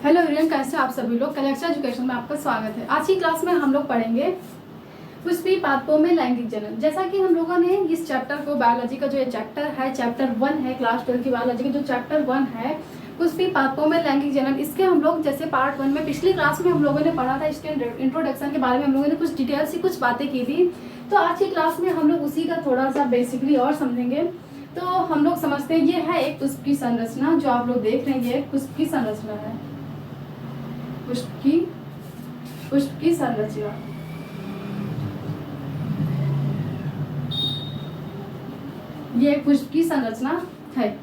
Hello everyone, कैसे आप सभी लोग। कलेक्शन एजुकेशन में आपका स्वागत है। आज की क्लास में हम लोग पढ़ेंगे पुष्पी पादपों में लैंगिक जनन। जैसा कि हम लोगों ने इस चैप्टर को, बायोलॉजी का जो ये चैप्टर है, चैप्टर 1 है, क्लास 12 की बायोलॉजी का जो चैप्टर 1 है पुष्पी पादपों में लैंगिक जनन, इसके हम लोग जैसे पार्ट 1 में पिछली क्लास में हम लोगों ने पढ़ा था, इसके इंट्रोडक्शन के बारे में हम लोगों ने कुछ डिटेल से कुछ बातें की थी। तो आज की क्लास में हम लोग उसी का थोड़ा सा बेसिकली और समझेंगे। तो हम लोग समझते हैं, ये है एक पुष्प की संरचना जो आप लोग देख रहे हैं, ये एक पुष्प की संरचना है। पुष्प की संरचना, ये एक पुष्प की संरचना है।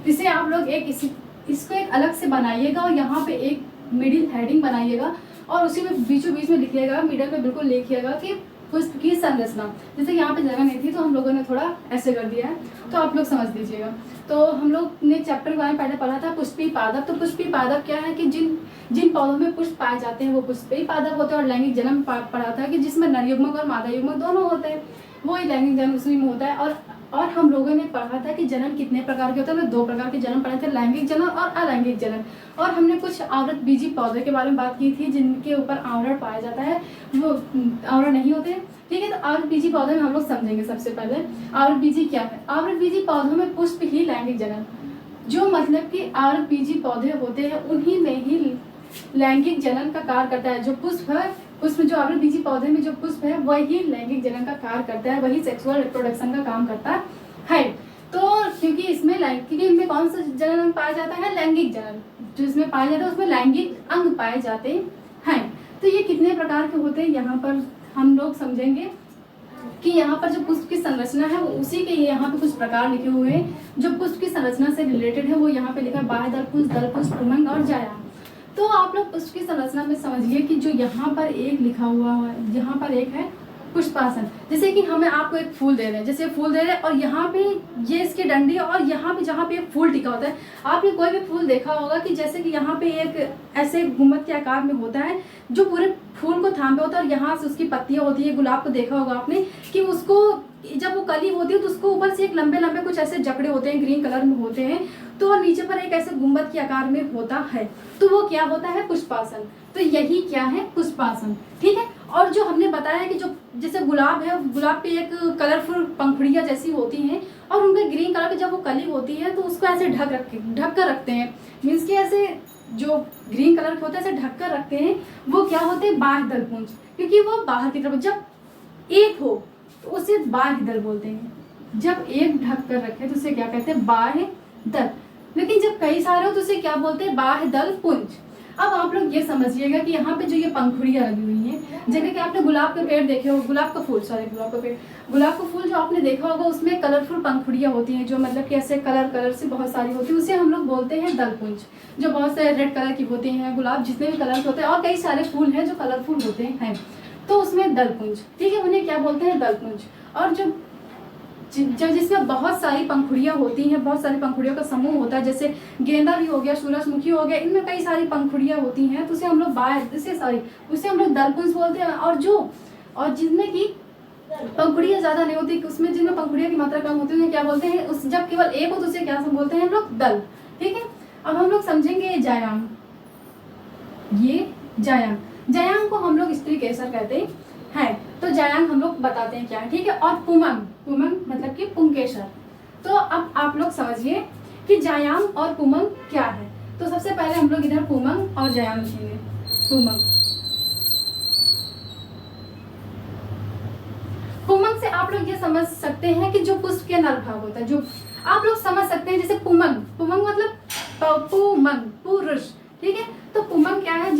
इसे आप लोग इसको एक अलग से बनाइएगा और यहाँ पे एक मिडिल हेडिंग बनाइएगा और उसी में बीचों बीच में लिखिएगा, मिडिल में बिल्कुल लिखिएगा कि पुष्प की संरचना। जैसे यहाँ पे जगह नहीं थी तो हम लोगों ने थोड़ा ऐसे कर दिया है, तो आप लोग समझ लीजिएगा। तो हम लोग ने चैप्टर के बारे में पहले पढ़ा था पुष्पी पादप। तो पुष्पी पादप क्या है कि जिन पौधों में पुष्प पाए जाते हैं वो पुष्पी पादप होते हैं। और लैंगिक जनन पढ़ा था कि जिसमें नर युग्मक और मादा युग्मक दोनों होते हैं, वो ही लैंगिक जनन उसी में होता है। और हम लोगों ने पढ़ा था कि जनन कितने प्रकार के होते हैं। हमने 2 प्रकार के जनन पढ़े थे, लैंगिक जनन और अलैंगिक जनन। और हमने कुछ आवृत बीजी पौधे के बारे में बात की थी जिनके ऊपर आवरण पाया जाता है, वो आवरण नहीं होते। ठीक है, तो आवृत बीजी पौधे में हम लोग समझेंगे। सबसे पहले आवृत बीजी क्या है। आवृत बीजी पौधों में पुष्प ही लैंगिक जनन, जो मतलब कि आवृत बीजी पौधे होते हैं उन्हीं में ही लैंगिक जनन का कार्य करता है। जो पुष्प है, उसमें जो आवृत बीजी पौधे में जो पुष्प है वही लैंगिक जनन का कार्य करता है, वही सेक्सुअल रिप्रोडक्शन का काम करता है। तो क्योंकि इनमें कौन सा जनन पाया जाता है, लैंगिक जनन। जो इसमें पाया जाता है उसमें लैंगिक अंग पाए जाते हैं। तो ये कितने प्रकार के होते हैं यहाँ पर हम लोग समझेंगे कि यहाँ पर जो पुष्प की संरचना है वो उसी के यहाँ पे कुछ प्रकार लिखे हुए हैं जो पुष्प की संरचना से रिलेटेड है। वो यहाँ पे लिखा है बाह्य दल पुष्प, पुमंग और जायाम। तो आप लोग पुष्प की संरचना में समझिए कि जो यहाँ पर एक लिखा हुआ है, यहाँ पर एक है पुष्पासन। जैसे कि हमें आपको एक फूल दे रहे हैं, जैसे फूल दे रहे हैं और यहाँ पे ये इसकी डंडी है और यहाँ पे जहाँ पे एक फूल टिका होता है। आपने कोई भी फूल देखा होगा कि जैसे कि यहाँ पे एक ऐसे गुम्बद के आकार में होता है जो पूरे फूल को थामे होता है और यहाँ से उसकी पत्तियां होती है। गुलाब को देखा होगा आपने कि उसको जब वो कली होती है तो उसको ऊपर से एक लंबे लंबे कुछ ऐसे जकड़े होते हैं, ग्रीन कलर में होते हैं। तो नीचे पर एक ऐसे गुम्बद के आकार में होता है, तो वो क्या होता है, पुष्पासन। तो यही क्या है, पुष्पासन। ठीक है। और जो हमने बताया कि जो जैसे गुलाब है, गुलाब पे एक कलरफुल पंखुड़ियाँ जैसी होती हैं और उनके ग्रीन कलर की जब वो कली होती है तो उसको ऐसे ढक कर रखते हैं। मीन्स कि ऐसे जो ग्रीन कलर के होते हैं ऐसे ढक कर रखते हैं। वो क्या होते हैं, बाह्य दल पुंज, क्योंकि वो बाहर की तरफ जब एक हो तो उसे बाह्य दल बोलते हैं। जब एक ढक कर रखे तो उसे क्या कहते हैं, बाह्य दल। लेकिन जब कई सारे हो तो उसे क्या बोलते हैं, बाह्य दल पुंज। अब आप लोग ये समझिएगा कि यहाँ पे जो ये पंखुड़ियाँ लगी हुई हैं, जैसे कि आपने गुलाब के पेड़ देखे हो, गुलाब का फूल जो आपने देखा होगा उसमें कलरफुल पंखुड़ियाँ होती हैं, जो मतलब कि ऐसे कलर से बहुत सारी होती है, उसे हम लोग बोलते हैं दलपुंज। जो बहुत सारे रेड कलर की होती हैं, गुलाब जितने भी कलर के होते हैं और कई सारे फूल हैं जो कलरफुल होते हैं, तो उसमें दलपुंज। ठीक है, उन्हें क्या बोलते हैं, दलपुंज। और जो जिसमें बहुत सारी पंखुड़ियाँ होती हैं, बहुत सारी पंखुड़ियों का समूह होता है, जैसे गेंदा भी हो गया, सूरजमुखी हो गया, इनमें कई सारी पंखुड़ियाँ होती हैं, तो उसे हम लोग उसे हम लोग दलपुंज बोलते हैं। और जिनमें की पंखुड़ियाँ ज़्यादा नहीं होती, उसमें जिनमें पंखुड़ियों की मात्रा कम होती है क्या बोलते हैं, उस जब केवल एक हो तो उसे क्या बोलते हैं हम लोग, दल। ठीक है। अब हम लोग समझेंगे जायाम। ये जायाम को हम लोग स्त्री केसर कहते हैं। तो जायांग हम लोग बताते हैं क्या है। ठीक है। और पुमंग मतलब कि पुंकेसर। तो अब आप लोग समझिए कि जायाम और पुमंग क्या है। तो सबसे पहले हम लोग इधर पुमंग और जायाम लिखेंगे। पुमंग से आप लोग ये समझ सकते हैं कि जो पुष्प के नर भाग होता है, जो आप लोग समझ सकते हैं, जैसे पुमंग मतलब पुमंग पुरुष। ठीक है। तो पुमंग क्या है,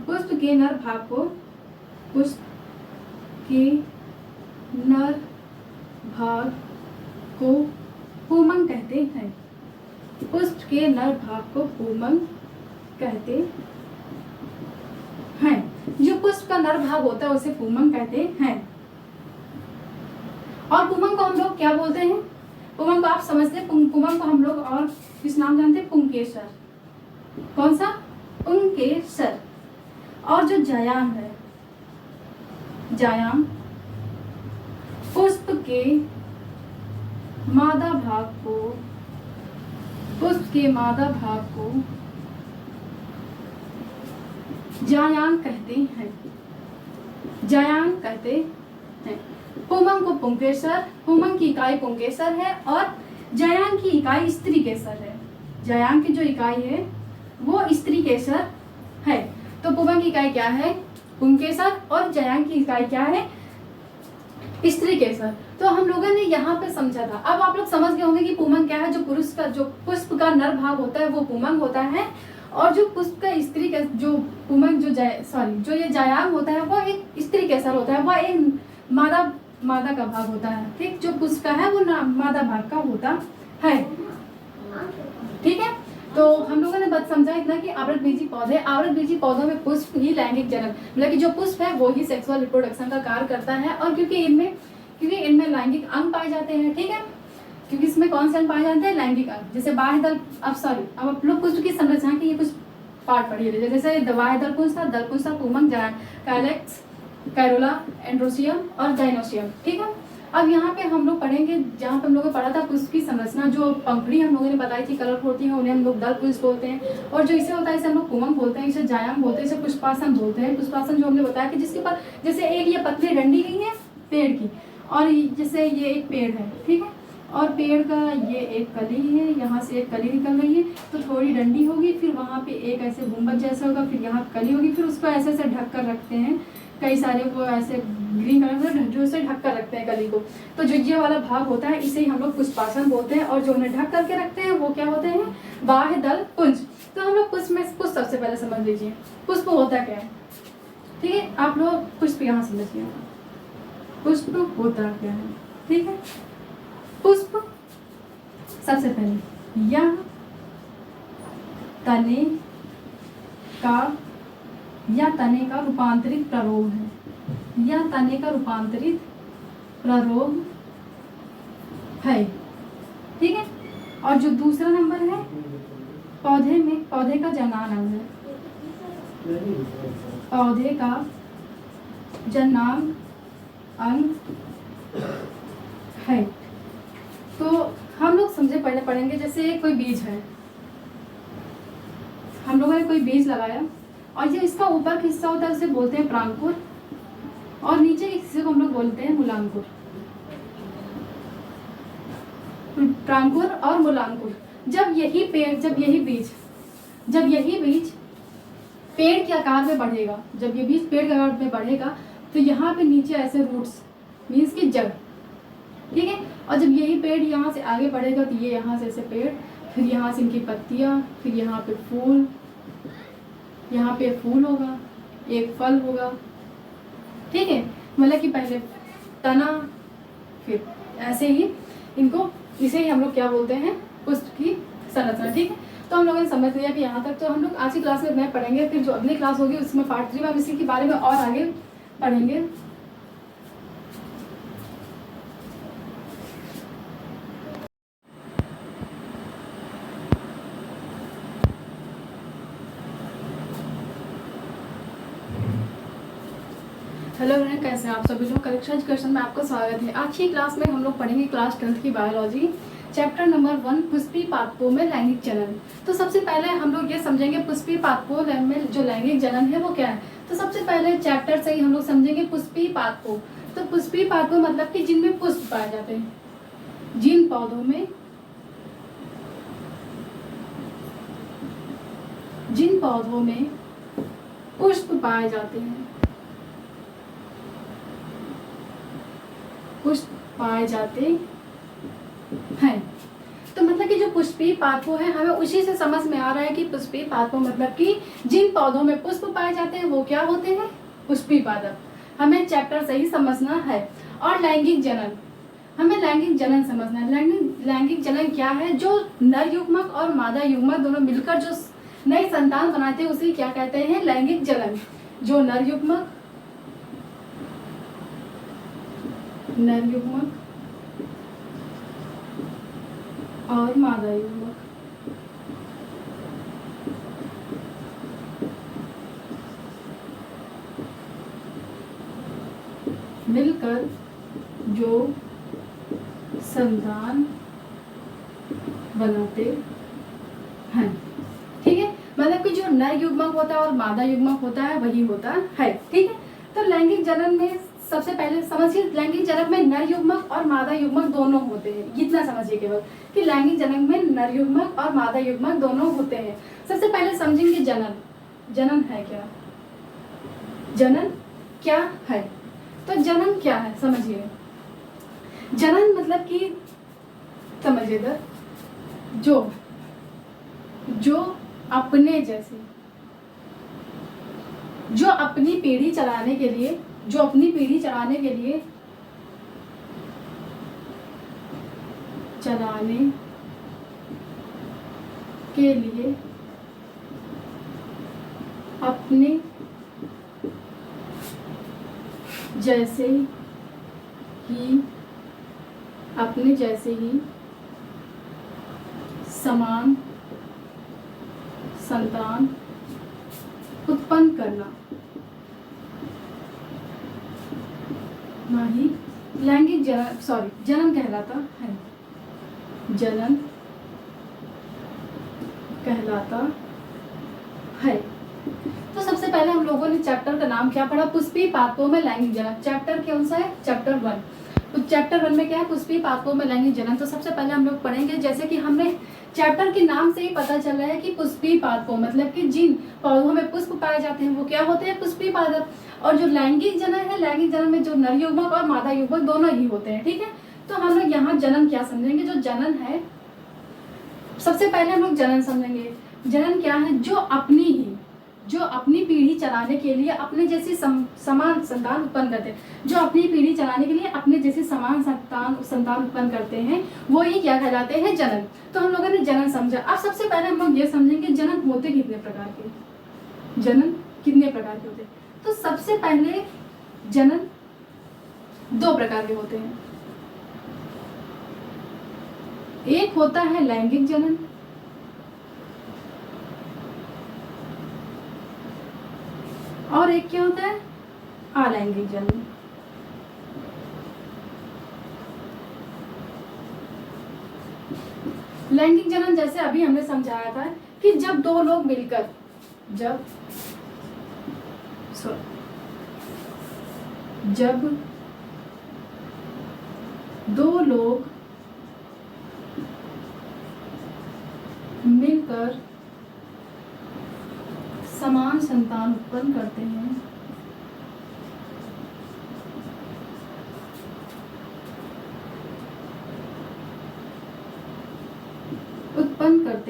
पुष्प के नर भाग को पुमंग कहते हैं। पुष्प के नर भाग को पुमंग कहते हैं। जो पुष्प का नर भाग होता है उसे पुमंग कहते हैं। और पुमंग को हम लोग क्या बोलते हैं, पुमंग को आप समझते हैं, पुमंग को हम लोग और किस नाम जानते हैं, पुंकेसर। कौन सा, पुंकेसर। और जो जायाम है, पुष्प के मादा भाग को, पुष्प के मादा भाग को जायांग कहते हैं, जायांग कहते हैं। पुंगंग को पुंकेसर, पुंगंग की इकाई पुंकेसर है और जायांग की इकाई स्त्री केसर है। जायांग की जो इकाई है वो स्त्री केसर है। तो पुंगंग की इकाई क्या है? पुंकेसर, और जायांग की इकाई क्या है? स्त्री केसर। तो हम लोगों ने यहाँ पे समझा था। अब आप लोग समझ गए होंगे कि पुंगंग क्या है। जो पुरुष का, जो पुष्प का नर भाग होता है वो पुंगंग होता है, और जो पुष्प का स्त्री का जो पुंगंग जो ये जायांग होता है वो एक स्त्री केसर होता है, वह एक मादा का भाग होता है। ठीक, जो पुष्प का है वो मादा भाग का होता है। ठीक है, तो हम लोगों ने बस समझा इतना कि आवृतबीजी पौधे, आवृतबीजी पौधों में पुष्प ही लैंगिक जनन, मतलब कि जो पुष्प है वो ही सेक्सुअल रिप्रोडक्शन का कार्य करता है। और क्योंकि इनमें लैंगिक अंग पाए जाते हैं। ठीक है, क्योंकि इसमें कौन से अंग पाए जाते हैं? लैंगिक अंग। जैसे बाह्य दल, अब आप लोग पुष्प की संरचना के ये कुछ पार्ट पढ़िए। जैसे बाह्य दल पुंज था, दल पुंज था, पुंगंग, कैलेक्स, कैरोला, एंड्रोसियम और जाइनोसियम। ठीक है, अब यहाँ पे हम लोग पढ़ेंगे, जहाँ पे हम लोगों ने पढ़ा था पुष्प की संरचना, जो पंखुड़ी हम लोगों ने बताई थी कलर होती है, उन्हें हम लोग दल पुंज बोलते हैं। और जो इसे होता है इसे हम लोग पुंगंग बोलते हैं, इसे जायांग बोलते हैं, इसे पुष्पासन बोलते हैं। पुष्पासन जो हमने बताया कि जिसके ऊपर जैसे एक ये पतली डंडी गई है पेड़ की, और जैसे ये एक पेड़ है। ठीक है, और पेड़ का ये एक कली है, यहाँ से एक कली निकल रही है, तो थोड़ी डंडी होगी, फिर वहाँ पे एक ऐसे गुंबद जैसा होगा, फिर यहाँ कली होगी, फिर उसको ऐसे ऐसे ढक कर रखते हैं। कई सारे वो ऐसे ग्रीन कलर से जो से ढक कर रखते हैं कली को। तो जो ये वाला भाग होता है इसे ही हम लोग पुष्पासन बोलते हैं, और जो उन्हें ढक करके रखते हैं वो क्या होते हैं? बाह्य दल पुंज। तो हम लोग पुष्प में पुष्प सबसे पहले समझ लीजिए, पुष्प होता क्या है। ठीक है, आप लोग पुष्प यहाँ समझिए, पुष्प होता क्या है। ठीक है, पुष्प सबसे पहले यह तने का रूपांतरित प्ररोग है, यह तने का रूपांतरित प्ररोग है। ठीक है, और जो दूसरा नंबर है पौधे का जनान अंग है, पौधे का जनान अंग है। तो हम लोग समझे पहले पढ़ेंगे, जैसे कोई बीज है, हम लोगों ने कोई बीज लगाया और ये इसका ऊपर का हिस्सा होता है उसे बोलते हैं प्रांकुर, और नीचे के हिस्से को हम लोग बोलते हैं मूलांकुर। प्रांकुर और मूलांकुर। जब यही बीज पेड़ के आकार में बढ़ेगा, जब ये बीज पेड़ के आकार में बढ़ेगा तो यहाँ पे नीचे ऐसे रूट्स मीन्स की जड़। ठीक है, और जब यही पेड़ यहाँ से आगे बढ़ेगा तो ये यहाँ से ऐसे पेड़, फिर यहाँ से इनकी पत्तियाँ, फिर यहाँ पे फूल, यहाँ पे फूल होगा, एक फल होगा। ठीक है, मतलब कि पहले तना, फिर ऐसे ही इनको, इसे ही हम लोग क्या बोलते हैं? पुष्प की संरचना। ठीक है, तो हम लोगों ने समझ लिया कि यहाँ तक। तो हम लोग आज की क्लास में नए पढ़ेंगे, फिर जो अगली क्लास होगी उसमें पार्ट 3 में हम इसी के बारे में और आगे पढ़ेंगे। हेलो फ्रेंड, कैसे हैं आप सभी लोग? कलेक्शन एजुकेशन में आपका स्वागत है। आज की क्लास में हम लोग पढ़ेंगे क्लास 10th की बायोलॉजी, चैप्टर नंबर 1, पुष्पीय पादपों में लैंगिक जनन। तो सबसे पहले हम लोग ये समझेंगे पुष्पीय पादपों में जो लैंगिक जनन है वो क्या है। तो सबसे पहले चैप्टर से ही हम लोग समझेंगे पुष्पीय पादपों। तो पुष्पीय पादपों मतलब कि जिनमें पुष्प पाए जाते हैं, जिन पौधों में पुष्प पाए जाते हैं, पुष्प पाए जाते हैं। तो मतलब कि जो पुष्पीय पादपों है, हमें उसी से समझ में आ रहा है कि पुष्पीय पादपों मतलब कि जिन पौधों में पुष्प पाए जाते हैं वो क्या होते हैं? पुष्पीय पादप। हमें चैप्टर से ही समझना है। और लैंगिक जनन, हमें लैंगिक जनन समझना है। लैंगिक जनन क्या है? जो नर युग्मक और मादा युग्मक दोनों मिलकर जो नई संतान बनाते हैं उसे क्या कहते हैं? लैंगिक जनन। जो नर युग्मक और मादा युग्मक मिलकर जो संतान बनाते हैं। ठीक है, मतलब कि जो नर युग्मक होता है और मादा युग्मक होता है वही होता है। ठीक है, तो लैंगिक जनन में सबसे पहले समझिए, लैंगिक जनन में नर युग्मक और मादा युग्मक दोनों होते हैं। इतना समझिए केवल कि लैंगिक जनन में नर युग्मक और मादा युग्मक दोनों होते हैं। सबसे पहले समझेंगे जनन। जनन है क्या? जनन क्या है? तो जनन क्या है समझिए। जनन मतलब कि समझिए इधर, जो अपने जैसे, जो अपनी पीढ़ी चलाने के लिए, जो अपनी पीढ़ी चलाने के लिए अपने जैसे ही समान संतान उत्पन्न करना ही लैंगिक जनन कहलाता है। जनन कहलाता है। तो सबसे पहले हम लोगों ने चैप्टर का नाम क्या पढ़ा? पुष्पीय पादपों में लैंगिक जनन। चैप्टर कौन सा है? चैप्टर 1। तो चैप्टर 1 में क्या है? पुष्पीय पादपों में लैंगिक जनन। तो सबसे पहले हम लोग पढ़ेंगे, जैसे कि हमने चैप्टर के नाम से ही पता चल रहा है कि पुष्पीय पादपों मतलब कि जिन पौधों में पुष्प पाए जाते हैं वो क्या होते हैं? पुष्पीय पादप। और जो लैंगिक जनन है, लैंगिक जनन में जो नर युग्मक और मादा युग्मक दोनों ही होते हैं। ठीक है, तो हम लोग यहाँ जनन क्या समझेंगे? जो जनन है, सबसे पहले हम लोग जनन समझेंगे। जनन क्या है? जो अपनी पीढ़ी चलाने के लिए अपने जैसी समान संतान उत्पन्न करते हैं। जो अपनी पीढ़ी चलाने के लिए अपने जैसी समान संतान उत्पन्न करते हैं, वो ही क्या कहलाते हैं? जनन। तो हम लोगों ने जनन समझा। अब सबसे पहले हम लोग ये समझेंगे जनन होते कितने प्रकार के। जनन कितने प्रकार के होते हैं? तो सबसे पहले जनन 2 प्रकार के होते हैं। एक होता है लैंगिक जनन, और एक क्या होता है? अलैंगिक जनन। लैंगिक जनन जैसे अभी हमने समझाया था कि जब दो लोग मिलकर समान संतान उत्पन्न करते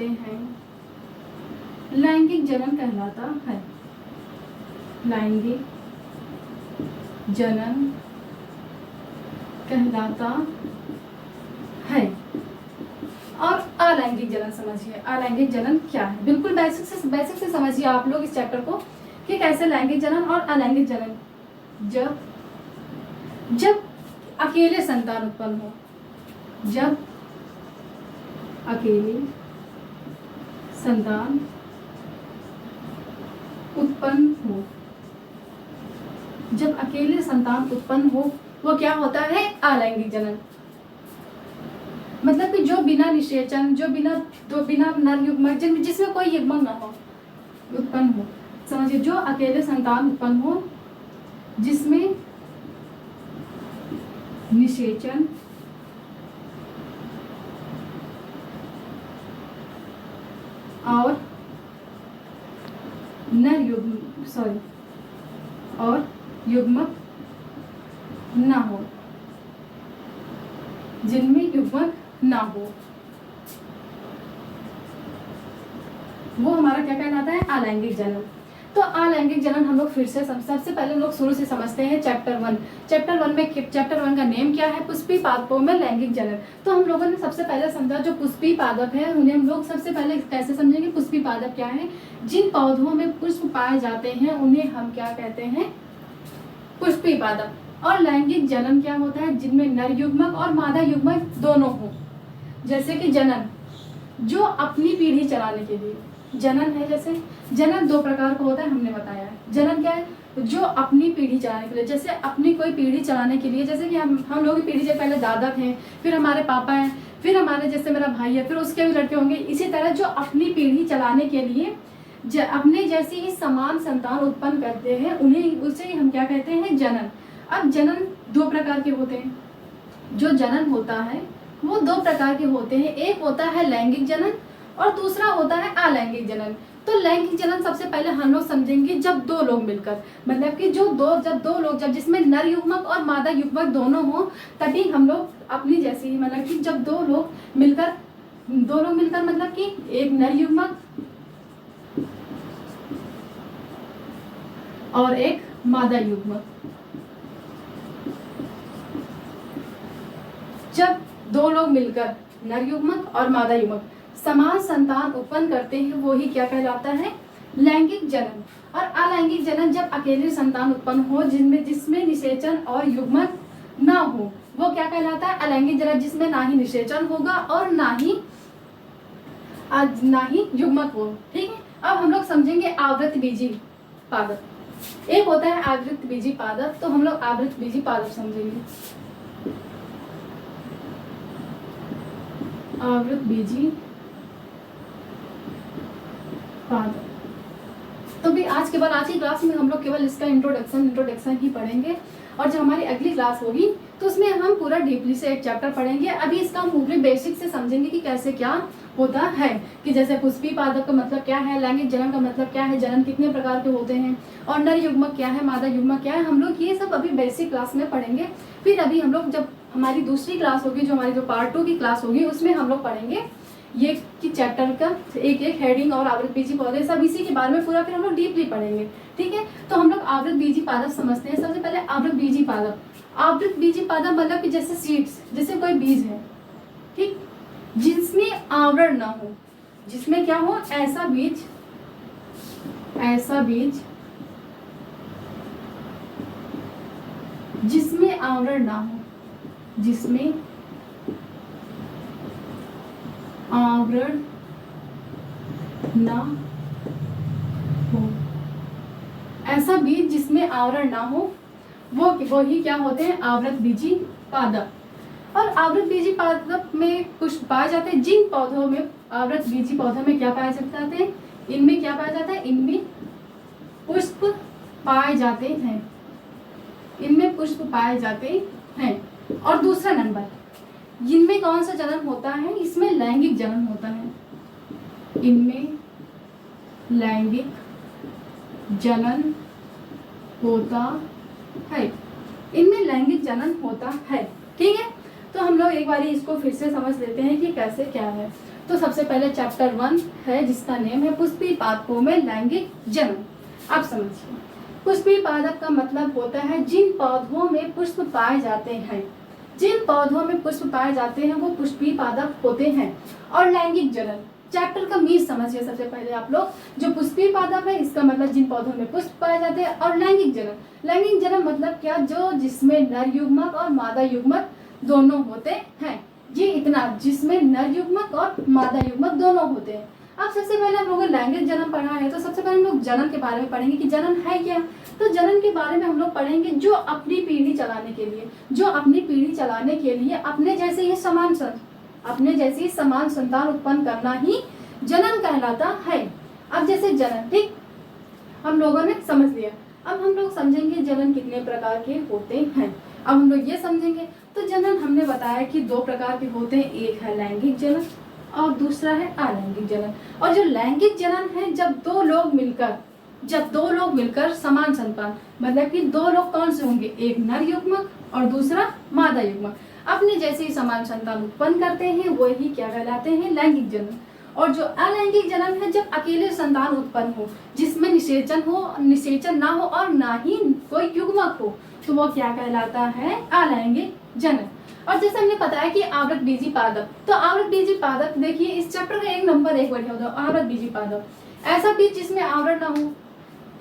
हैं, लैंगिक जनन कहलाता है। लैंगिक जनन कहलाता है। और अलैंगिक जनन समझिए। अलैंगिक जनन क्या है? बिल्कुल बेसिक से समझिए आप लोग इस चैप्टर को कि कैसे लैंगिक जनन और अलैंगिक जनन। जब अकेले संतान उत्पन्न हो, जब अकेले संतान उत्पन्न हो, वो क्या होता है? अलैंगिक जनन। मतलब कि जो बिना निषेचन, जो बिना नर युग्मक, जिसमें कोई युग्मक ना हो, उत्पन्न हो। समझिए, जो अकेले संतान उत्पन्न हो जिसमें निषेचन और युग्मक ना हो, जिनमें युग्मक ना हो, वो हमारा क्या कहलाता है? अलैंगिक जनन। तो अलैंगिक जनन हम लोग फिर से सबसे पहले लोग शुरू से समझते हैं। चैप्टर 1 में का नेम क्या है? पुष्पीय पादपों में लैंगिक जनन। तो हम लोगों ने सबसे पहले समझा जो पुष्पीय पादप है उन्हें हम लोग सबसे पहले कैसे समझेंगे? पुष्पीय पादप क्या है? जिन पौधों में पुष्प पाए जाते हैं उन्हें हम क्या कहते हैं? पुष्पीय पादप। और लैंगिक जनन क्या होता है? जिनमें नर युग्मक और मादा युग्मक दोनों हो। जैसे कि जनन जो अपनी पीढ़ी चलाने के लिए जनन है। जैसे जनन 2 प्रकार का होता है, हमने बताया है। जनन क्या है? जो अपनी पीढ़ी चलाने के लिए, जैसे अपनी कोई पीढ़ी चलाने के लिए, जैसे कि हम लोगों की पीढ़ी से पहले दादा थे, फिर हमारे पापा हैं, फिर हमारे जैसे मेरा भाई है, फिर उसके भी लड़के होंगे। इसी तरह जो अपनी पीढ़ी चलाने के लिए अपने जैसी ही समान संतान उत्पन्न करते हैं, उन्हें उसे हम क्या कहते हैं, जनन। अब जनन दो प्रकार के होते हैं। जो जनन होता है वो दो प्रकार के होते हैं, एक होता है लैंगिक जनन और दूसरा होता है अलैंगिक जनन। तो लैंगिक जनन सबसे पहले हम लोग समझेंगे जब दो लोग मिलकर, मतलब कि जब दो लोग जिसमें नर युग्मक और मादा युग्मक दोनों हो, तभी हम लोग अपनी जैसी, मतलब कि जब दो लोग मिलकर मतलब कि एक नर युग्मक और एक मादा युग्मक, जब दो लोग मिलकर नर युग्मक और मादा युग्मक समान संतान उत्पन्न करते हैं, वो ही क्या कहलाता है, लैंगिक जनन। और अलैंगिक जनन जब अकेले संतान उत्पन्न हो जिसमें निषेचन और युग्मक ना हो, वो क्या कहलाता है, अलैंगिक जनन, जिसमें ना ही निषेचन होगा और ना ही युग्मक हो। ठीक है, अब हम लोग समझेंगे आवृतबीजी पादप। एक होता है आवृतबीजी पादप, तो हम लोग आवृतबीजी पादप समझेंगे। आवृतबीजी पादप, तो भी आज की क्लास में हम लोग केवल इसका इंट्रोडक्शन ही पढ़ेंगे, और जब हमारी अगली क्लास होगी तो उसमें हम पूरा डीपली से एक चैप्टर पढ़ेंगे। अभी इसका हम पूरे बेसिक से समझेंगे कि कैसे क्या होता है, कि जैसे पुष्पी पादप का मतलब क्या है, लैंगिक जनन का मतलब क्या है, जनन कितने प्रकार के होते हैं, और नर युग्मक क्या है, मादा युग्मक क्या है, हम लोग ये सब अभी बेसिक क्लास में पढ़ेंगे। फिर अभी हम लोग जब हमारी दूसरी क्लास होगी, जो हमारी जो पार्ट 2 की क्लास होगी, उसमें हम लोग पढ़ेंगे ये कि चैप्टर का एक एक हेडिंग और आवृतबीजी पौधे सब इसी के बारे में पूरा फिर हम लोग डीपली पढ़ेंगे। ठीक है, तो हम लोग आवृतबीजी पादप समझते हैं। सबसे पहले आवृतबीजी पादप मतलब कि जैसे सीड्स, जैसे कोई बीज है, ठीक, जिसमें आवरण ना हो, जिसमें क्या हो, ऐसा बीज जिसमें आवरण ना हो, जिसमें आवरण ना हो, ऐसा बीज जिसमें आवरण ना हो, वो ही क्या होते हैं, आवृतबीजी पादप। और आवृतबीजी पादप में पुष्प पाए जाते हैं। जिन पौधों में आवृतबीजी पौधों में क्या पाए जाते हैं, इनमें क्या पाया जाता है, इनमें पुष्प पाए जाते हैं, इनमें पुष्प पाए जाते हैं। और दूसरा नंबर, इनमें कौन सा जनन होता है, इसमें लैंगिक जनन होता है, इनमें लैंगिक जनन होता है, इनमें लैंगिक जनन होता है। ठीक है, तो हम लोग एक बार इसको फिर से समझ लेते हैं कि कैसे क्या है। तो सबसे पहले चैप्टर 1 है जिसका नेम है पुष्पी पादपों में लैंगिक जनन। आप समझिए, पुष्पी पादप का मतलब होता है जिन पौधों में पुष्प पाए जाते हैं, जिन पौधों में पुष्प पाए जाते हैं वो पुष्पी पादप होते हैं। और लैंगिक जनन, चैप्टर का मीन समझिए सबसे पहले आप लोग। जो पुष्पी पादप है इसका मतलब जिन पौधों में पुष्प पाए जाते हैं। और लैंगिक जनन मतलब क्या, जो जिसमें नर युग्मक और मादा युग्मक दोनों होते हैं। ये इतना, जिसमें नर युग्मक और मादा युग्मक दोनों होते हैं। अब सबसे पहले हम लोगों ने लैंगिक जनन पढ़ा है, तो सबसे पहले हम लोग जनन के बारे में पढ़ेंगे कि जनन है क्या। तो जनन के बारे में हम लोग पढ़ेंगे जो अपनी पीढ़ी चलाने के लिए अपने जैसे ही समान संतान उत्पन्न करना ही जनन कहलाता है। अब जैसे जनन, ठीक, हम लोगों ने समझ लिया। अब हम लोग समझेंगे जनन कितने प्रकार के होते हैं। अब हम लोग ये समझेंगे, तो जनन हमने बताया कि 2 प्रकार के होते हैं, एक है लैंगिक जनन और दूसरा है अलैंगिक जनन। और जो लैंगिक जनन है, जब दो लोग मिलकर समान संतान, मतलब कि 2 लोग कौन से होंगे, एक नर युग्मक और दूसरा मादा युग्मक, अपने जैसे ही समान संतान उत्पन्न करते हैं, वही क्या कहलाते हैं, लैंगिक जनन। और जो अलैंगिक जनन है, जब अकेले संतान उत्पन्न हो, जिसमें निषेचन ना हो और ना ही कोई युग्मक हो, तो वो क्या कहलाता है, अलैंगिक जनन। और जैसे हमने बताया कि आवृतबीजी पादप, तो आवृतबीजी पादप देखिए इस चैप्टर का 1 नंबर 1 बढ़िया होता है, आवृतबीजी पादप, ऐसा बीज जिसमें आवरण ना हो,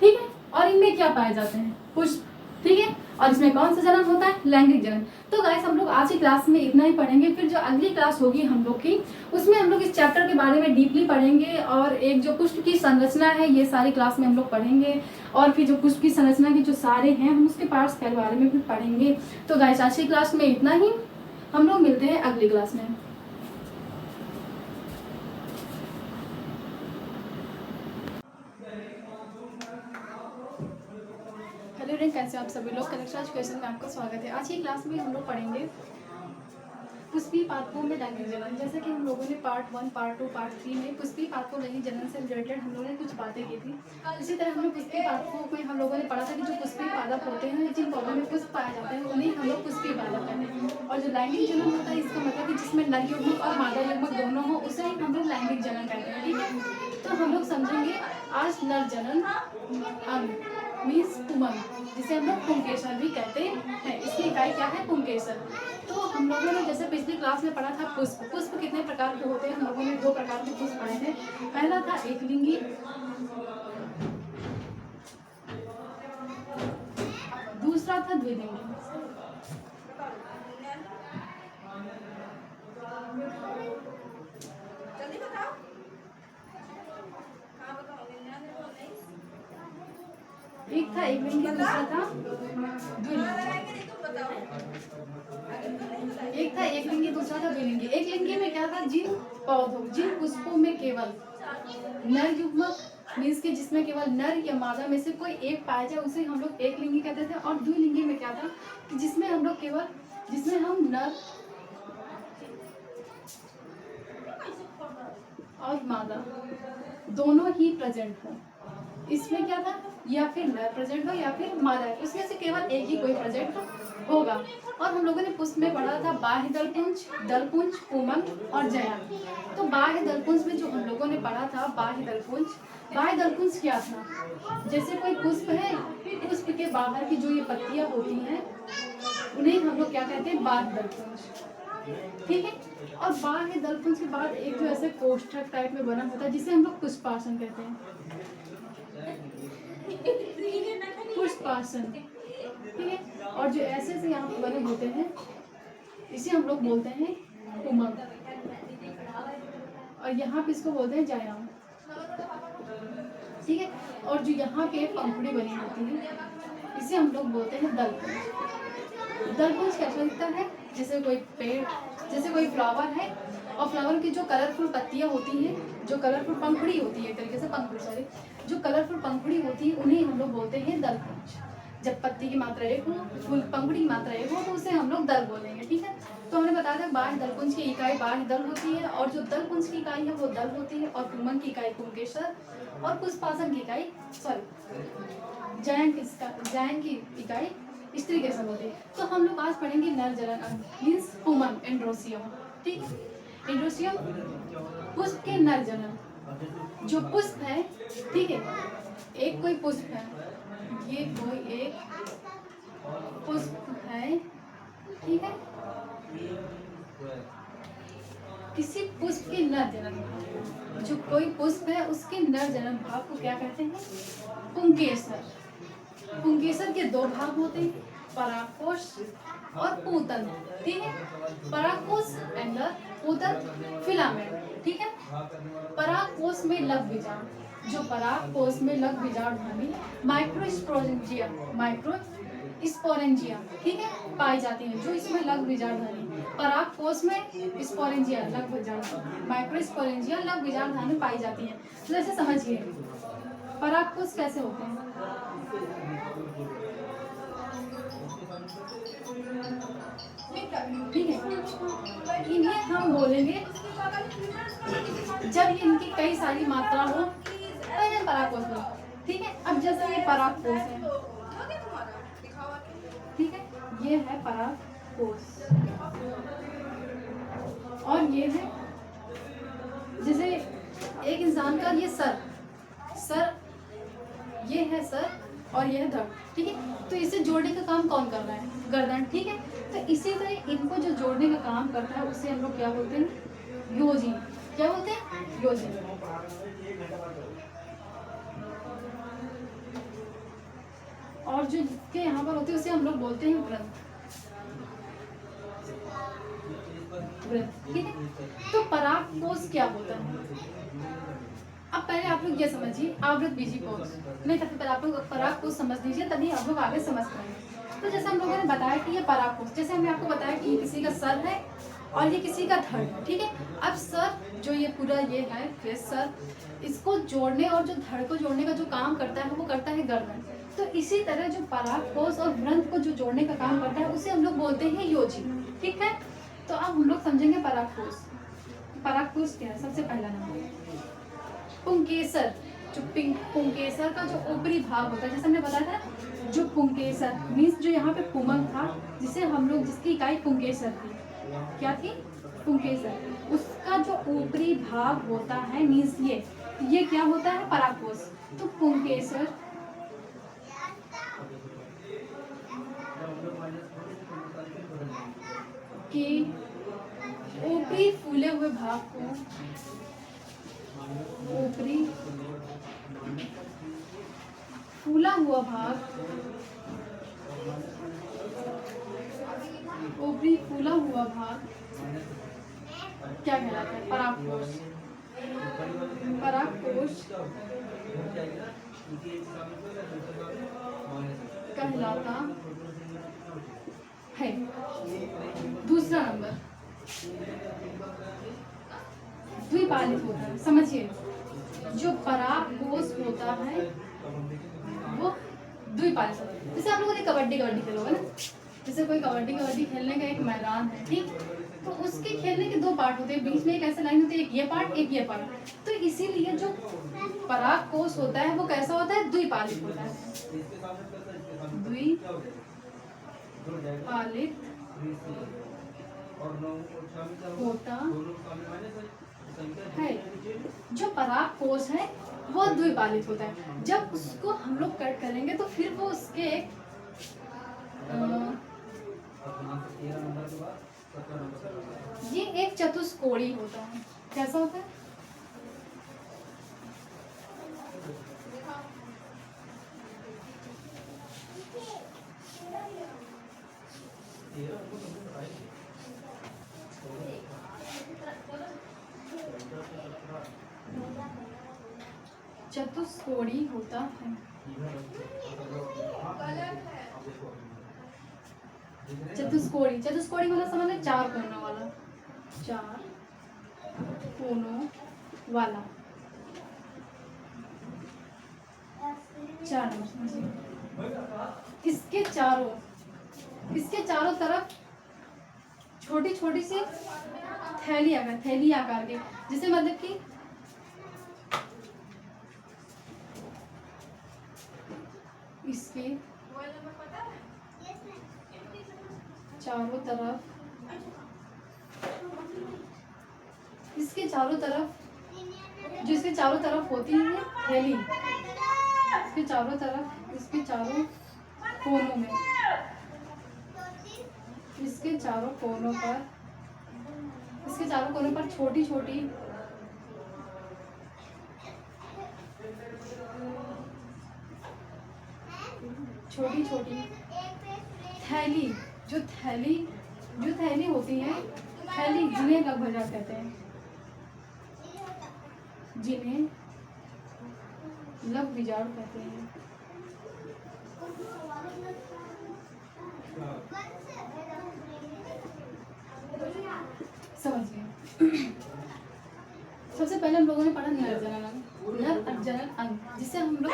ठीक है, और इनमें क्या पाए जाते हैं, पुष्प, ठीक है, और इसमें कौन सा जनन होता है, लैंगिक जनन। तो गाइस हम लोग आज की क्लास में इतना ही पढ़ेंगे। फिर जो अगली क्लास होगी हम लोग की, उसमें हम लोग इस चैप्टर के बारे में डीपली पढ़ेंगे, और एक जो पुष्प की संरचना है ये सारी क्लास में हम लोग पढ़ेंगे, और फिर जो पुष्प की संरचना के जो सारे हैं हम उसके पार्ट्स के बारे में भी पढ़ेंगे। तो गाइस आज की क्लास में इतना ही, हम लोग मिलते हैं अगली क्लास में। आप सभी लोग कलेक्शन एजुकेशन में आपका स्वागत है। आज की क्लास में हम लोग पढ़ेंगे पुष्पी पादपों में लैंगिक जनन। जैसे कि हम लोगों ने पार्ट 1, पार्ट 2, पार्ट 3 में पुष्पी पादपों लैंगिक जनन से रिलेटेड हम लोगों ने कुछ बातें की थी। इसी तरह हम लोग पुष्पी पादपों में हम लोगों ने पढ़ा था कि जो पुष्पी पादप होते हैं, जिन पौधों में पुष्प पाए जाते हैं, उन्हें हम लोग पुष्पी पादप कहते हैं। और जो लैंगिक जनन होता है, इसका मतलब कि जिसमें नर युग्मक और मादा युग्मक दोनों हो, उसे ही हम लोग लैंगिक जनन कहते हैं। ठीक है, तो हम लोग समझेंगे आज नर जनन अंग मीन्स पुमंग, जिसे हम लोग पुंकेसर भी कहते हैं। इसकी इकाई क्या है? पुंकेसर। तो हम लोगों ने जैसे पिछली क्लास में पढ़ा था पुष्प। पुष्प कितने प्रकार के होते हैं? हम लोगों ने 2 प्रकार के पुष्प पढ़े थे। पहला था एकलिंगी, दूसरा था द्विलिंगी। एक था एकलिंगी, दूसरा था द्विलिंगी। एक था एकलिंगी, दूसरा था द्विलिंगी। एकलिंगी में क्या था? जिन पौधों, जिन पुष्पों में केवल नर युग्मक मीन्स के जिसमें केवल नर या मादा में से कोई एक पाया जाए, उसे हम लोग एकलिंगी कहते थे। और द्विलिंगी में क्या था कि जिसमें हम लोग केवल जिसमें हम नर और मादा दोनों ही प्रेजेंट हो। इसमें क्या था? या फिर नर प्रेजेंट हो या फिर मादा, उसमें से केवल एक ही कोई प्रेजेंट होगा। और हम लोगों ने पुष्प में पढ़ा था बाह्य दलपुंज, दलपुंज, पुमंग और जयान। तो बाह्य दलपुंज में जो हम लोगों ने पढ़ा था बाह्य दलपुंज क्या था? जैसे कोई पुष्प है, पुष्प के बाहर की जो ये पत्तियां होती हैं, उन्हें हम लोग क्या कहते हैं? बाह्य दलपुंज। ठीक है, और बाह्य दलपुंज के बाद एक जो ऐसे कोष्ठक टाइप में बना होता है, जिसे हम लोग पुष्पासन कहते हैं। पुष्पासन, ठीक है। और जो ऐसे से यहाँ पर बने होते हैं, इसे हम लोग बोलते हैं पुमंग। और यहाँ पे इसको बोलते हैं जायाम। ठीक है, और जो यहाँ पे पंखुड़ी बनी होती है, इसे हम लोग बोलते हैं दलपुंज। दलपुंज कैसा दिखता है? जैसे कोई पेड़, जैसे कोई फ्लावर है, और फ्लावर की जो कलरफुल पत्तियां होती हैं, जो कलरफुल पंखुड़ी होती है, एक तरीके से पंखुड़ी, सॉरी, जो कलरफुल पंखुड़ी होती है, उन्हें हम लोग बोलते हैं दलपुंज। जब पत्ती की मात्रा एक हो, फूल पंखुड़ी की मात्रा एक हो, तो उसे हम लोग दल बोलेंगे। ठीक है, तो हमने बताया था बाह्य दलपुंज की इकाई बाह्य दल होती है, और जो दलपुंज की इकाई है वो दल होती है, और पुमंग की इकाई पुंकेसर, और पुष्पासन की इकाई जायन की इकाई स्त्री केसर होती है। तो हम लोग आज पढ़ेंगे नर जनन अंग मीन्स पुमंग, एंड्रोसियम। ठीक है, एंड्रोसियम पुष्प के नर जनन। जो पुष्प है, ठीक है, एक कोई पुष्प है, ये कोई एक पुष्प है, ठीक है, किसी पुष्प के नर जनन भाग, जो कोई पुष्प है उसके नर जनन भाग को क्या कहते हैं? पुंकेसर। पुंकेसर के 2 भाग होते हैं, परागकोश और पूतन। ठीक है, परागकोश एंडर, पूतन फिलामेंट। ठीक है, परागकोश में लग बीजाणु, जो परागकोश में लग बीजाणुधर्मी माइक्रोस्पोरेंजिया, ठीक है, पाई जाती है। जो इसमें लग बीजाणुधर्मी परागकोश में स्पोरेंजिया लग बीजाणु, माइक्रोस्पोरेंजिया लग बीजाणुधर्मी पाई जाती है। तो जैसे समझिए परागकोश कैसे होते हैं? ठीक है, इन्हें हम बोलेंगे जब इनकी कई सारी मात्रा हो, तो इन्हें परागकोश बोलेंगे। ठीक है, अब जैसे ये परागकोश है, ठीक है, ये है परागकोश, और ये है जैसे एक इंसान का ये सर, ये है सर, और ये है धड़। ठीक है, तो इसे जोड़ने का काम कौन कर रहा है? गर्दन। ठीक है, तो इसी तरह इनको जो जोड़ने का काम करता है उसे हम लोग क्या बोलते हैं? योजी। क्या बोलते हैं? योजी। और जो जिसके यहाँ पर होते हैं उसे हम लोग बोलते हैं ग्रंथ। ठीक है, तो परागकोश क्या होता है? अब पहले आप लोग ये समझिए आवृत बीजी कोश, नहीं तो फिर आप लोग परागकोश समझ लीजिए, तभी आप लोग आगे समझ पाएंगे। तो जैसे हम लोगों ने बताया कि ये परागकोश, जैसे हमने आपको बताया कि किसी का सर है और ये किसी का धड़ है। ठीक है, अब सर जो ये पूरा ये है फेस, सर इसको जोड़ने और जो धड़ को जोड़ने का जो काम करता है वो करता है गर्दन। तो इसी तरह जो परागकोश और व्रंत को जो जोड़ने का काम करता है उसे हम लोग बोलते हैं योजी। ठीक है, तो अब हम लोग समझेंगे परागकोश। परागकोश क्या है? सबसे पहला नंबर पुंकेसर। जो पुंकेसर का जो ऊपरी भाग होता है, जैसे हमने बताया था, जो पुंकेसर मीन्स जो यहाँ पे पुमंग था, जिसे हम लोग जिसकी इकाई पुंकेसर थी, क्या थी? पुंकेसर। उसका जो ऊपरी भाग होता है मीन्स ये क्या होता है? परागकोश। तो पुंकेसर के ऊपरी फूले हुए भाग को ऊपरी फूला हुआ भाग ऊपरी फूला हुआ भाग क्या कहलाता है? परागकोश। परागकोश कहलाता है। दूसरा नंबर द्विपालित होता है। समझिए, जो परागकोश होता है वो द्विपालित होता है। जैसे आप लोगों ने कबड्डी खेलोगे ना, जैसे कोई कबड्डी खेलने का एक मैदान है, ठीक, तो उसके खेलने के दो पार्ट होते हैं, बीच में एक ऐसा लाइन होती है, एक ये पार्ट एक ये पार्ट। तो इसीलिए जो परागकोश होता है वो कैसा होता है? द्विपालित होता है। द्विपालित होता है। जो परागकोश है वो द्विपालित होता है। जब उसको हम लोग कट करेंगे तो फिर वो उसके ये एक चतुष्कोणी होता है। कैसा होता है? चतुष्कोणी होता है। चतुष्कोणी मतलब समझ लें, चार कोनों वाला। चार कोनों वाला। चार नंबर। इसके चारों तरफ छोटी छोटी सी थैली आकार के, जिसे मतलब कि इसके चारों तरफ जो इसके चारों तरफ होती है थैली, इसके चारों कोनों में, इसके चारों कोनों पर छोटी छोटी थैली होती है, थैली जिन्हें लग भजा कहते हैं, जिन्हें लग बिजाड़ कहते हैं। समझिए, सबसे पहले हम लोगों ने पढ़ा नर जनन अंग, जिसे हम लोग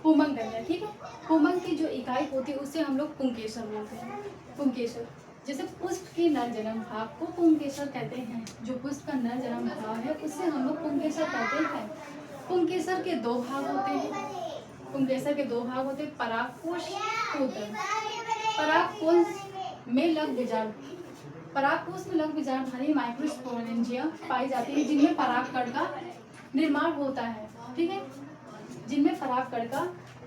पुमंग कहते हैं। ठीक है, पुमंग की जो इकाई होती है उसे हम लोग पुंकेसर बोलते हैं। पुंकेसर, जैसे पुष्प की नर जन्म भाग को पुंकेसर कहते हैं। जो पुष्प का नर जन्म भाग है उसे हम लोग पुंकेसर कहते हैं। पुंकेसर के दो भाग होते हैं। परागकोश, उदर। परागकोश में लग बीजाणुधारी माइक्रोस्पोरेंजिया पाई जाती है, जिनमें परागकण का निर्माण होता है। ठीक है, जिनमें परागकण का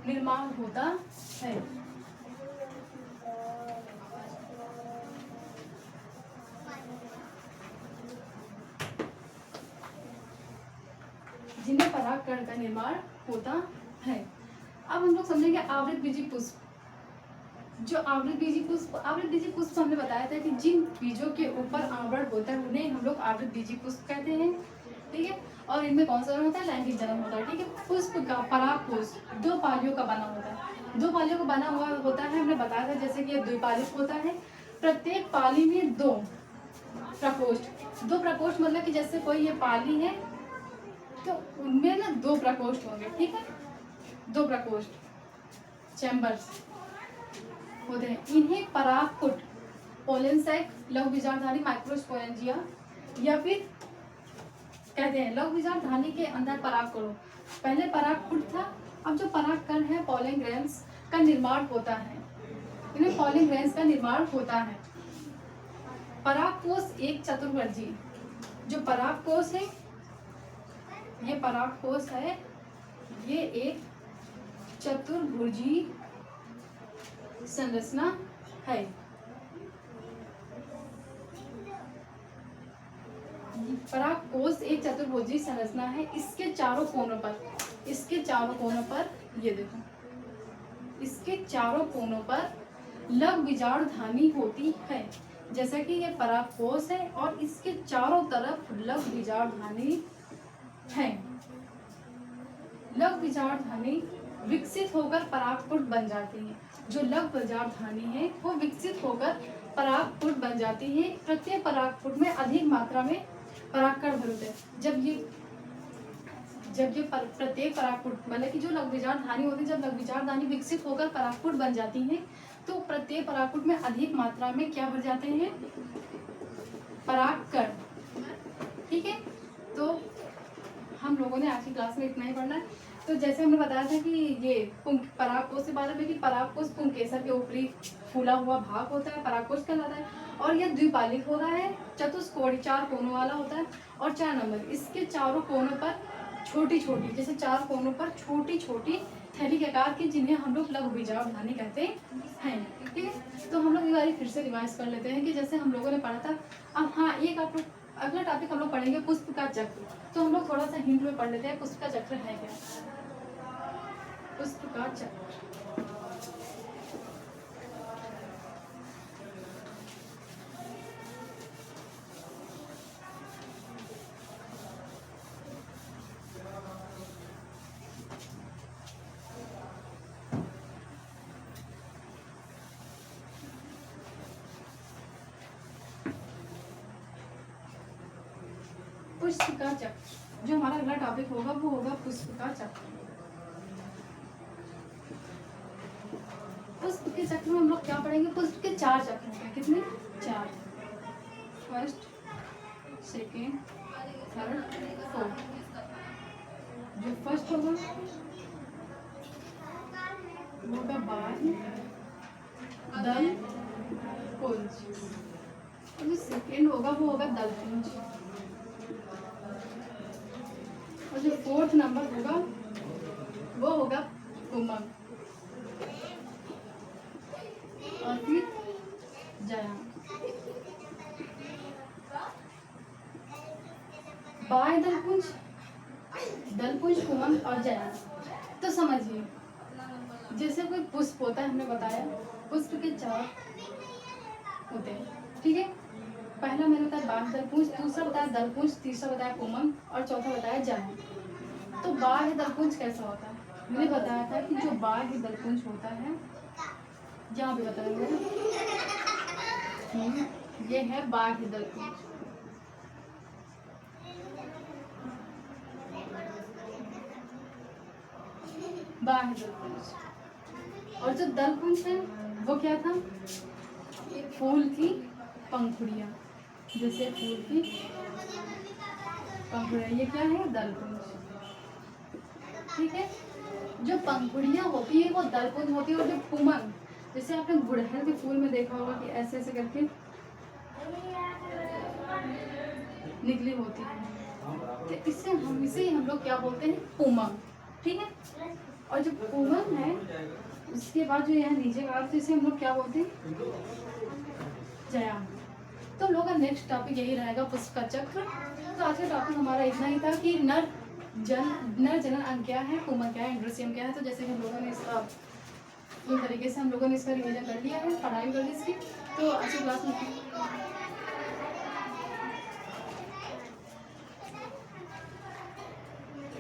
निर्माण होता है। जिनमें परागकण का निर्माण होता है। अब हम लोग समझेंगे आवृतबीजी पुष्प। जो आवृतबीजी पुष्प हमने बताया था कि जिन बीजों के ऊपर आवरण होता है उन्हें हम लोग आवृतबीजी पुष्प कहते हैं। ठीक है, और इनमें कौन सा जन्म होता है? लैंगिक जन्म होता है। ठीक है, पुष्प का परागकोश दो पालियों का बना होता है। दो पालियों का बना हुआ होता है, हमने बताया था, जैसे कि ये द्विपालित होता है। प्रत्येक पाली में दो प्रकोष्ठ मतलब कि जैसे कोई ये पाली है तो उनमें ना दो प्रकोष्ठ होंगे। ठीक है, दो प्रकोष्ठ। चैम्बर्स होते हैं। इन्हें परागपुट, पोलन सैक, लघु बीजाणुधानी माइक्रोस्पोरेंजिया या फिर कहते हैं लघु बीजाणुधानी के अंदर परागकणों। पहले परागपुट था, अब जो परागकण है पॉलन ग्रेन्स का निर्माण होता है, इन्हें पॉलन ग्रेन्स का निर्माण होता है। परागकोश एक चतुर्भुजी, जो परागकोश है ये परागकोश है, ये एक चतुर्भुजी संरचना है। परागकोश एक चतुर्भुजी संरचना है। इसके चारों कोनों पर ये देखो, इसके चारों कोनों पर लघु बीजाणुधानी होती है। जैसा कि ये परागकोश है और इसके चारों तरफ लघु बीजाणुधानी है। लघु बीजाणुधानी विकसित होकर परागपुट बन जाती है। जो लघु बीजाणुधानी है वो विकसित होकर परागपुट बन जाती है। प्रत्येक परागपुट में अधिक मात्रा में परागकण भर होते हैं। जब ये प्रत्येक परागपुट मतलब कि जो लघु बीजाणुधानी होती है, जब लघु बीजाणुधानी विकसित होकर परागपुट बन जाती है तो प्रत्येक परागपुट में अधिक मात्रा में क्या भर जाते हैं, परागकण। ठीक है, तो हम लोगों ने आज की क्लास में इतना ही पढ़ना है। तो जैसे हमने बताया था कि ये परागकोश के बारे में कि परागकोश पुंकेसर के ऊपरी फूला हुआ भाग होता है, परागकोश कहलाता है। और यह द्विपालिक होता है, चतुष्कोणीय 4 कोनों वाला होता है। और 4 नंबर, इसके चारों कोनों पर छोटी छोटी, जैसे 4 कोनों पर छोटी छोटी थैली के आकार की, जिन्हें हम लोग लघु बीजाणुधानी कहते हैं। ठीक है, तो हम लोग ये बारी फिर से रिवाइज कर लेते हैं कि जैसे हम लोगों ने पढ़ा था। अब हाँ, एक आप लोग अगला टॉपिक हम लोग पढ़ेंगे पुष्प का चक्र। तो हम लोग थोड़ा सा हिंट में पढ़ लेते हैं पुष्प का चक्र है क्या। पुष्प का चक्र, पुष्प का चक्र जो हमारा अगला टॉपिक होगा वो होगा पुष्प का चक्र। पुष्प के चक्र में हम लोग क्या पढ़ेंगे, पुष्प के 4 चक्र हैं। कितने? 4। First, second, third, fourth. जो फर्स्ट होगा वो होगा बाह्य दल पुंज, और जो सेकेंड होगा वो होगा दल पुंज, और जो 4th नंबर होगा वो होगा पुमंग, और फिर जयाम। बाह्य दलपुंज, दलपुंज, पुमंग और जयाम। तो समझिए, जैसे कोई पुष्प होता है, हमने बताया पुष्प के 4 होते हैं। ठीक है, पहला मैंने बताया बाह्य दलपुंज, दूसरा बताया दलपुंज, तीसरा बताया पुमंग और चौथा बताया जयाम। तो बाह्य दलपुंज कैसा होता है, मैंने बताया था कि जो बाह्य दलपुंज होता है, यहाँ पे बताएंगे, ये है बाह्य दलपुंज। बाह्य दलपुंज, और जो दलपुंज है वो क्या था, फूल की पंखुड़ियाँ, जैसे फूल की पंखुड़ियाँ, ये क्या है, दलपुंज। ठीक है, जो पंखुड़ियाँ होती है वो दलपुंज होती है, और जो पुमंग, जैसे आपने गुड़हल के फूल में देखा होगा कि ऐसे ऐसे करके निकली होती है, तो इसे हम लोग क्या बोलते हैं, पुमंग। ठीक है, और जो पुमंग है उसके बाद जो यहाँ नीचे का, तो इसे हम लोग क्या बोलते हैं, जयाम। तो हम लोग का नेक्स्ट टॉपिक यही रहेगा, पुष्प का चक्र। तो आज का टॉपिक हमारा इतना ही था कि नर जनन अंग क्या है, पुमंग क्या है, इंड्रोसियम क्या है। तो जैसे कि हम लोगों ने इसका पूरी तरीके से हम लोगों ने इसका रिवीजन कर लिया है, पढ़ाई कर ली इसकी। तो आज की क्लास में